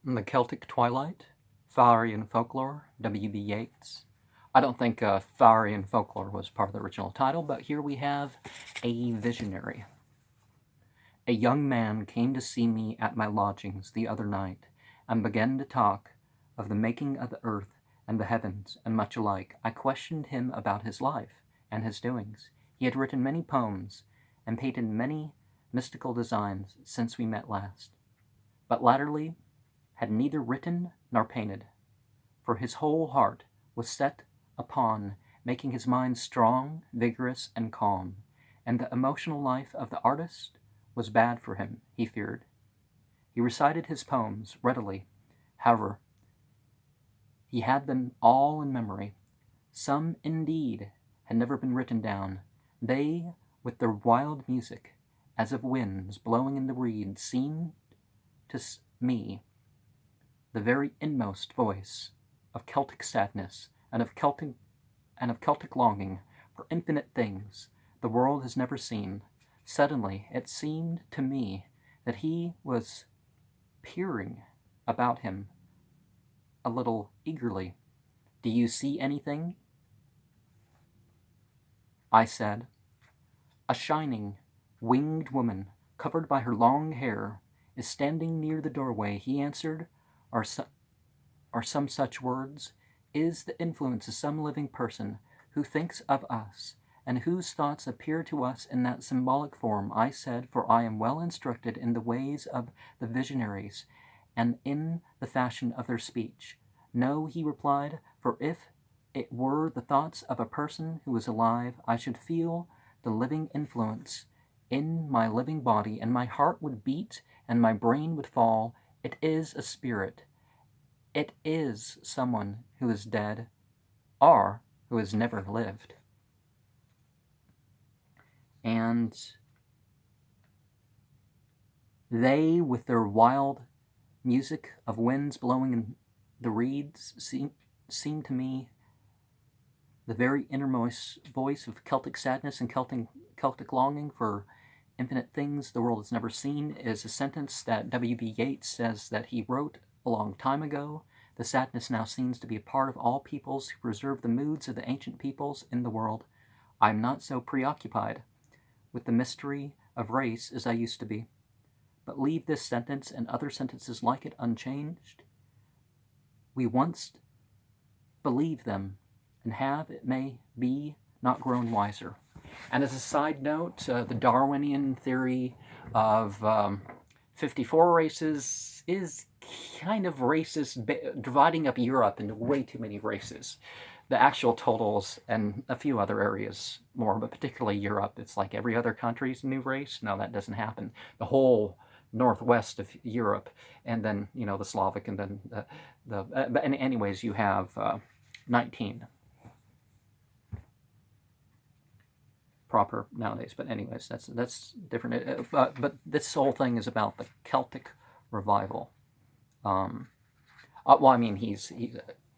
The Celtic Twilight, Fowerian Folklore, W.B. Yeats. I don't think Fowerian Folklore was part of the original title, but here we have a visionary. A young man came to see me at my lodgings the other night, and began to talk of the making of the earth and the heavens, and much alike. I questioned him about his life and his doings. He had written many poems, and painted many mystical designs since we met last, but latterly had neither written nor painted, for his whole heart was set upon making his mind strong, vigorous, and calm, and the emotional life of the artist was bad for him, he feared. He recited his poems readily, however, he had them all in memory. Some, indeed, had never been written down. They, with their wild music, as of winds blowing in the reeds, seemed to me the very inmost voice of Celtic sadness and of Celtic longing for infinite things the world has never seen. Suddenly it seemed to me that he was peering about him a little eagerly. "Do you see anything?" I said. "A shining, winged woman, covered by her long hair, is standing near the doorway," he answered, or some such words. "Is the influence of some living person who thinks of us, and whose thoughts appear to us in that symbolic form," I said, for I am well instructed in the ways of the visionaries, and in the fashion of their speech. "No," he replied, "for if it were the thoughts of a person who is alive, I should feel the living influence in my living body, and my heart would beat, and my brain would fall. It is a spirit. It is someone who is dead, or who has never lived." And they, with their wild music of winds blowing in the reeds, seem to me the very innermost voice of Celtic sadness and Celtic longing for infinite things the world has never seen. Is a sentence that W.B. Yeats says that he wrote a long time ago. The sadness now seems to be a part of all peoples who preserve the moods of the ancient peoples in the world. I am not so preoccupied with the mystery of race as I used to be. But leave this sentence and other sentences like it unchanged. We once believed them, and have, it may be, not grown wiser. And as a side note, the Darwinian theory of 54 races is kind of racist, dividing up Europe into way too many races. The actual totals and a few other areas more, but particularly Europe, it's like every other country's a new race. No, that doesn't happen. The whole northwest of Europe, and then the Slavic, and then but anyways, you have 19 proper nowadays. But anyways, that's different. But this whole thing is about the Celtic revival. Well, I mean, he's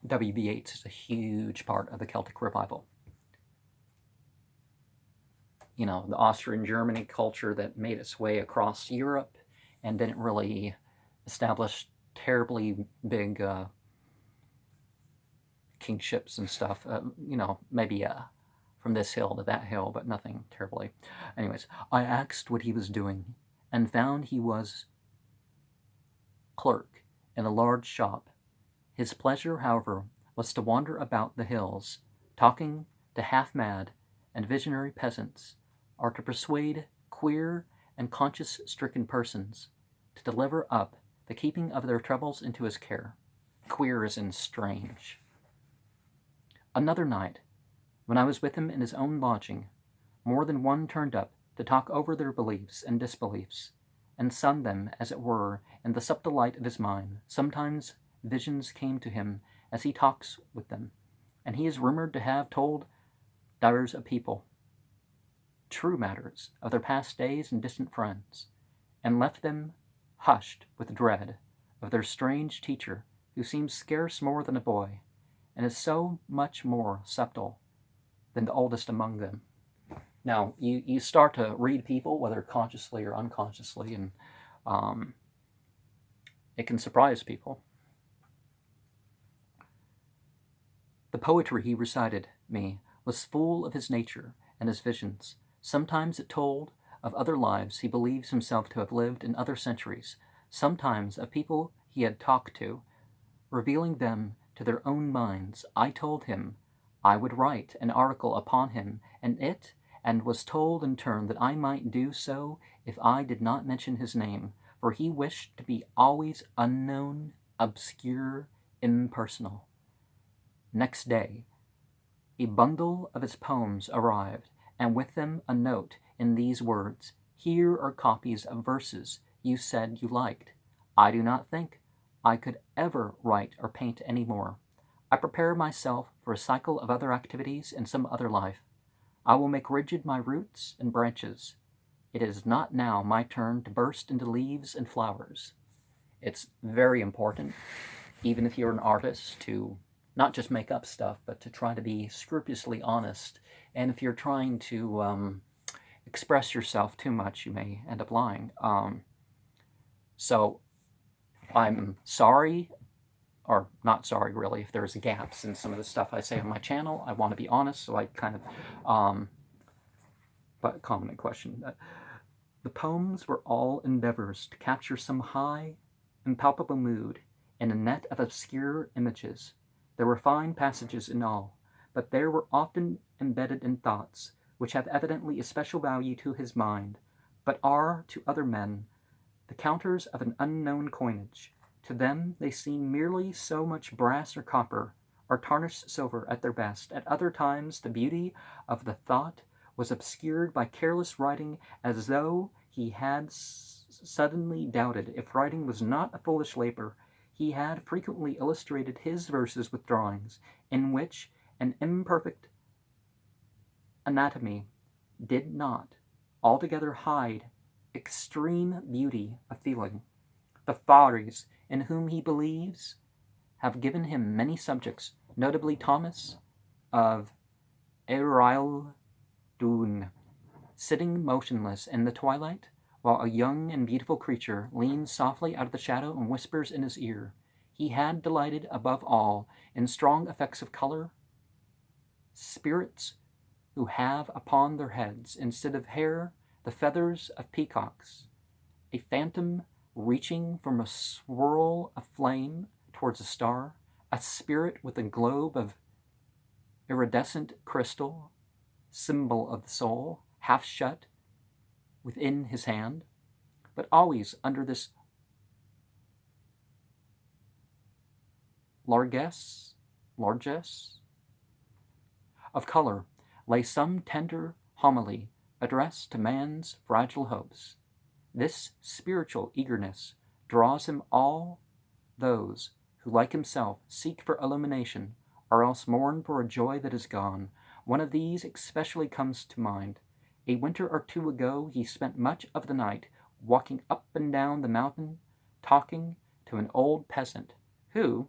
W.B. Yeats is a huge part of the Celtic revival. The Austrian Germany culture that made its way across Europe and didn't really establish terribly big kingships and stuff. Maybe from this hill to that hill, but nothing terribly. Anyways, I asked what he was doing, and found he was clerk in a large shop. His pleasure, however, was to wander about the hills, talking to half-mad and visionary peasants, or to persuade queer and conscience-stricken persons to deliver up the keeping of their troubles into his care. Queer as in strange. Another night, when I was with him in his own lodging, more than one turned up to talk over their beliefs and disbeliefs, and sun them, as it were, in the subtle light of his mind. Sometimes visions came to him as he talks with them, and he is rumored to have told divers a people true matters of their past days and distant friends, and left them hushed with dread of their strange teacher, who seems scarce more than a boy, and is so much more subtle than the oldest among them. Now, you start to read people, whether consciously or unconsciously, and It can surprise people. The poetry he recited me was full of his nature and his visions. Sometimes it told of other lives he believes himself to have lived in other centuries, sometimes of people he had talked to, revealing them to their own minds. I told him I would write an article upon him and was told in turn that I might do so if I did not mention his name, for he wished to be always unknown, obscure, impersonal. Next day, a bundle of his poems arrived, and with them a note in these words: "Here are copies of verses you said you liked. I do not think I could ever write or paint any more. I prepare myself for a cycle of other activities in some other life. I will make rigid my roots and branches. It is not now my turn to burst into leaves and flowers." It's very important, even if you're an artist, to not just make up stuff, but to try to be scrupulously honest. And if you're trying to express yourself too much, you may end up lying. So I'm sorry, or not sorry really, if there's gaps in some of the stuff I say on my channel. I want to be honest, so I kind of, but common question. The poems were all endeavors to capture some high, impalpable mood in a net of obscure images. There were fine passages in all, but there were often embedded in thoughts which have evidently a special value to his mind, but are, to other men, the counters of an unknown coinage. To them they seem merely so much brass or copper, or tarnished silver at their best. At other times the beauty of the thought was obscured by careless writing, as though he had suddenly doubted if writing was not a foolish labor. He had frequently illustrated his verses with drawings, in which an imperfect anatomy did not altogether hide extreme beauty of feeling. The Faries, in whom he believes, have given him many subjects, notably Thomas of Ereil Dun, sitting motionless in the twilight, while a young and beautiful creature leans softly out of the shadow and whispers in his ear. He had delighted above all in strong effects of color, spirits who have upon their heads, instead of hair, the feathers of peacocks, a phantom reaching from a swirl of flame towards a star, a spirit with a globe of iridescent crystal, symbol of the soul, half shut within his hand, but always under this largesse of color lay some tender homily addressed to man's fragile hopes. This spiritual eagerness draws him all those who, like himself, seek for illumination, or else mourn for a joy that is gone. One of these especially comes to mind. A winter or two ago he spent much of the night walking up and down the mountain, talking to an old peasant, who,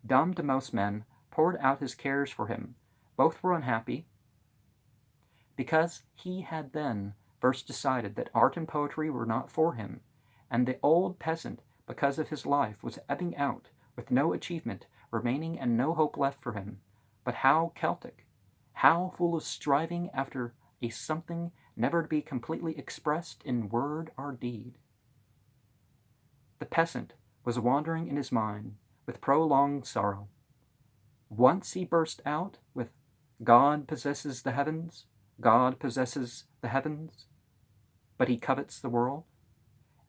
dumb to most men, poured out his cares for him. Both were unhappy, because he had then first decided that art and poetry were not for him, and the old peasant, because of his life, was ebbing out, with no achievement remaining and no hope left for him. But how Celtic, how full of striving after a something never to be completely expressed in word or deed. The peasant was wandering in his mind with prolonged sorrow. Once he burst out with, "God possesses the heavens, God possesses the heavens, but he covets the world."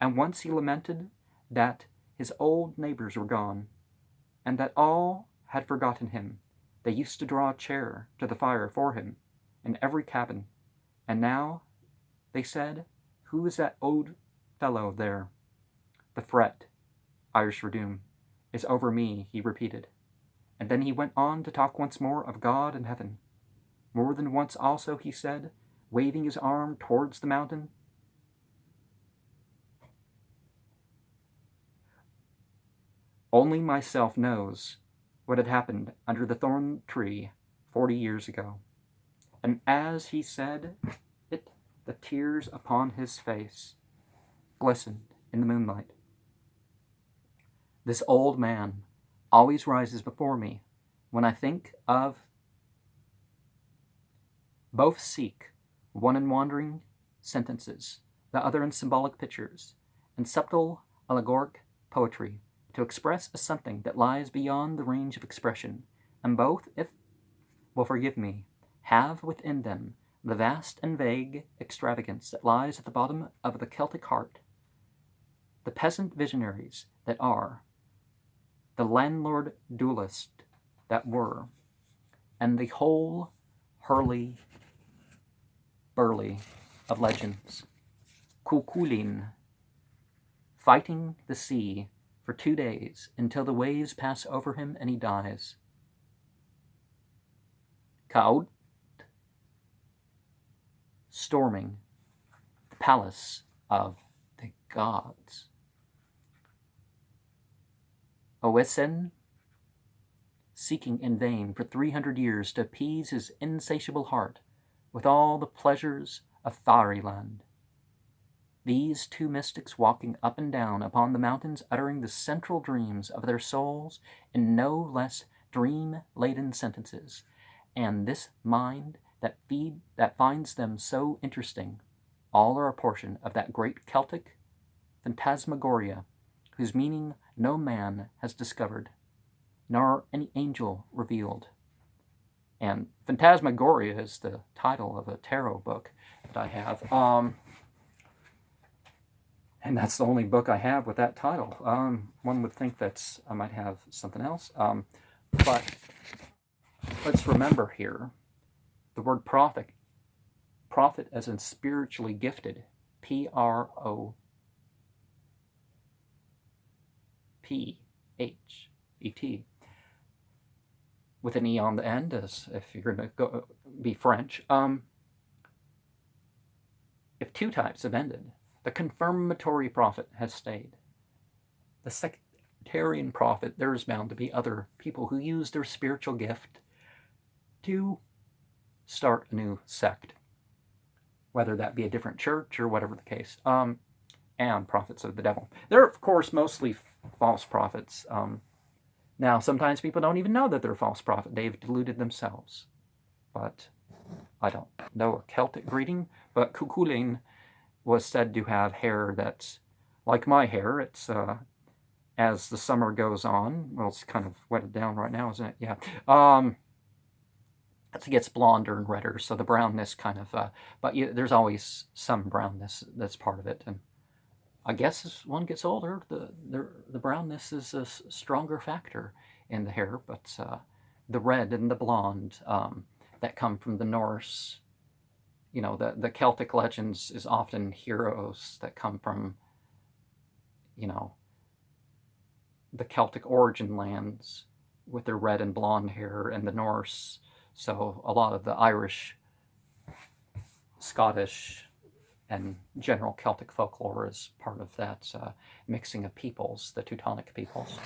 And once he lamented that his old neighbors were gone, and that all had forgotten him. They used to draw a chair to the fire for him in every cabin, and now, they said, "Who is that old fellow there?" "The fret," Irish Redoom, "is over me," he repeated. And then he went on to talk once more of God and heaven. More than once also he said, waving his arm towards the mountain, "Only myself knows what had happened under the thorn tree 40 years ago." And as he said it, the tears upon his face glistened in the moonlight. This old man always rises before me when I think of both seek, one in wandering sentences, the other in symbolic pictures, and subtle allegoric poetry, to express a something that lies beyond the range of expression, and both, if will forgive me, have within them the vast and vague extravagance that lies at the bottom of the Celtic heart, the peasant visionaries that are, the landlord duellist that were, and the whole hurly-burly of legends. Cuchulainn, fighting the sea for 2 days until the waves pass over him and he dies. Caoth, storming the palace of the gods. Oisin, seeking in vain for 300 years to appease his insatiable heart with all the pleasures of fairyland. These two mystics walking up and down upon the mountains, uttering the central dreams of their souls in no less dream-laden sentences, and this mind that finds them so interesting, all are a portion of that great Celtic phantasmagoria, whose meaning no man has discovered, nor any angel revealed. And Phantasmagoria is the title of a tarot book that I have. And that's the only book I have with that title. One would think that I might have something else. But let's remember here the word prophet as in spiritually gifted, P-R-O-P-H-E-T, with an E on the end, as if you're going to be French. If two types have ended, the confirmatory prophet has stayed. The sectarian prophet, there's bound to be other people who use their spiritual gift to start a new sect, whether that be a different church or whatever the case, and prophets of the devil. They're, of course, mostly false prophets. Now, sometimes people don't even know that they're a false prophet. They've deluded themselves. But I don't know a Celtic greeting, but Cuchulainn was said to have hair that's like my hair. It's, as the summer goes on, well, it's kind of wetted down right now, isn't it? Yeah. It gets blonder and redder, so the brownness kind of, but there's always some brownness that's part of it. And I guess as one gets older, the brownness is a stronger factor in the hair, but the red and the blonde that come from the Norse, you know, the Celtic legends is often heroes that come from, you know, the Celtic origin lands with their red and blonde hair, and the Norse. So a lot of the Irish, Scottish, and general Celtic folklore is part of that mixing of peoples, the Teutonic peoples.